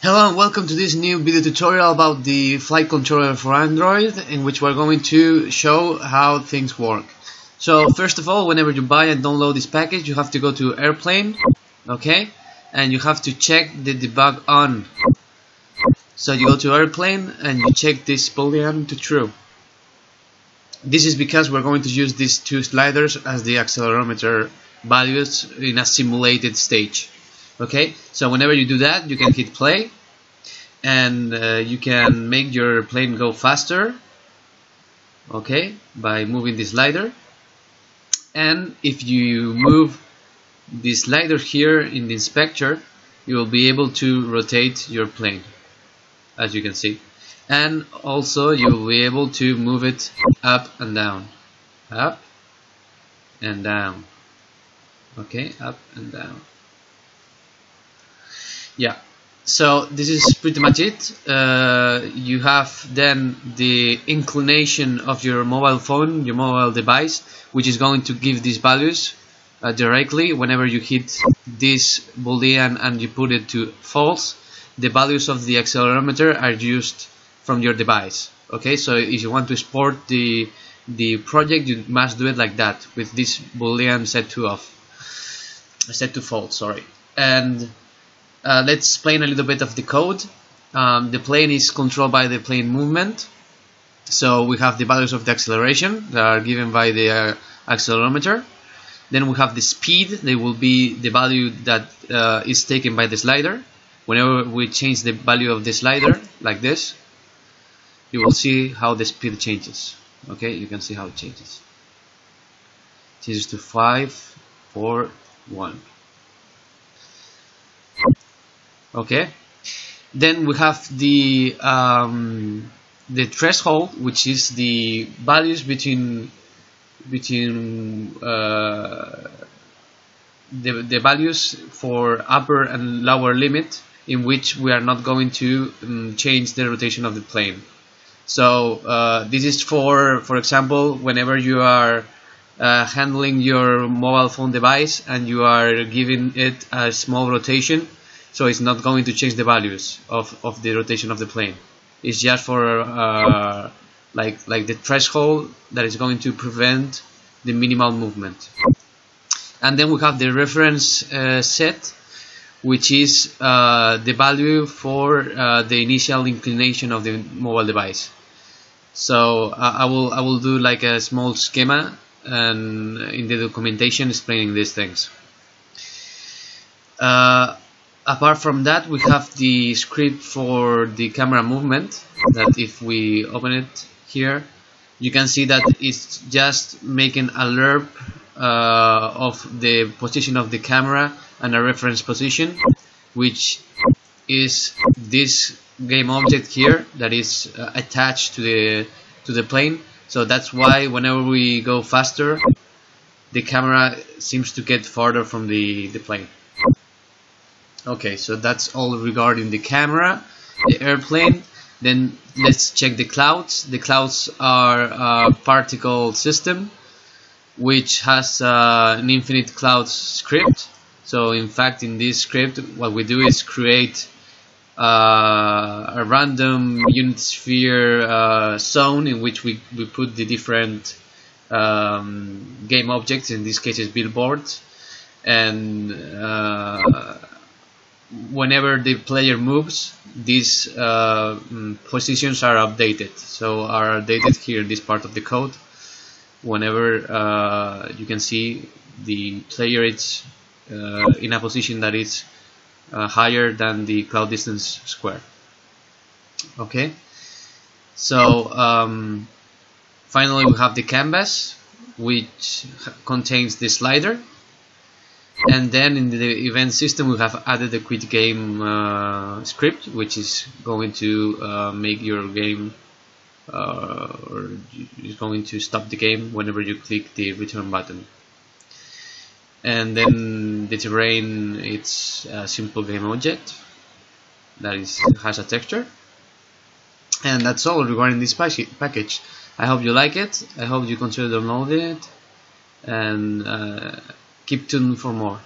Hello and welcome to this new video tutorial about the flight controller for Android, in which we're going to show how things work. So first of all, whenever you buy and download this package, you have to go to Airplane, okay, and you have to check the debug on. So you go to Airplane and you check this boolean to true. This is because we're going to use these two sliders as the accelerometer values in a simulated stage. Okay, so whenever you do that, you can hit play, and you can make your plane go faster, okay, by moving the slider. And if you move the slider here in the inspector, you will be able to rotate your plane, as you can see. And also you will be able to move it up and down, up and down, okay, up and down. Yeah, so this is pretty much it. You have then the inclination of your mobile phone, your mobile device, which is going to give these values directly. Whenever you hit this boolean and you put it to false, the values of the accelerometer are used from your device. Okay, so if you want to export the project, you must do it like that, with this boolean set to false. Sorry. And let's explain a little bit of the code. The plane is controlled by the plane movement. So we have the values of the acceleration that are given by the accelerometer. Then we have the speed. They will be the value that is taken by the slider. Whenever we change the value of the slider, like this, you will see how the speed changes. Okay, you can see how it changes. It changes to 5, 4, 1. Okay, then we have the threshold, which is the values between the values for upper and lower limit, in which we are not going to change the rotation of the plane. So this is for example, whenever you are handling your mobile phone device and you are giving it a small rotation. So it's not going to change the values of the rotation of the plane. It's just for like the threshold that is going to prevent the minimal movement. And then we have the reference set, which is the value for the initial inclination of the mobile device. So I will do like a small schema and in the documentation explaining these things. Apart from that, we have the script for the camera movement, that if we open it here, you can see that it's just making a lerp of the position of the camera and a reference position, which is this game object here that is attached to the plane. So that's why whenever we go faster, the camera seems to get farther from the plane. Okay, so that's all regarding the camera, the airplane. Then let's check the clouds. The clouds are a particle system which has an infinite clouds script. So in fact, in this script, what we do is create a random unit sphere zone in which we put the different game objects. In this case, it's billboards, and whenever the player moves, these positions are updated. So are updated here in this part of the code. Whenever you can see the player is in a position that is higher than the cloud distance square. Okay. So finally we have the canvas, which contains the slider. And then in the event system, we have added the quit game script, which is going to make your game, or is going to stop the game whenever you click the return button. And then the terrain, it's a simple game object that has a texture. And that's all regarding this package. I hope you like it. I hope you consider downloading it, and keep tuned for more.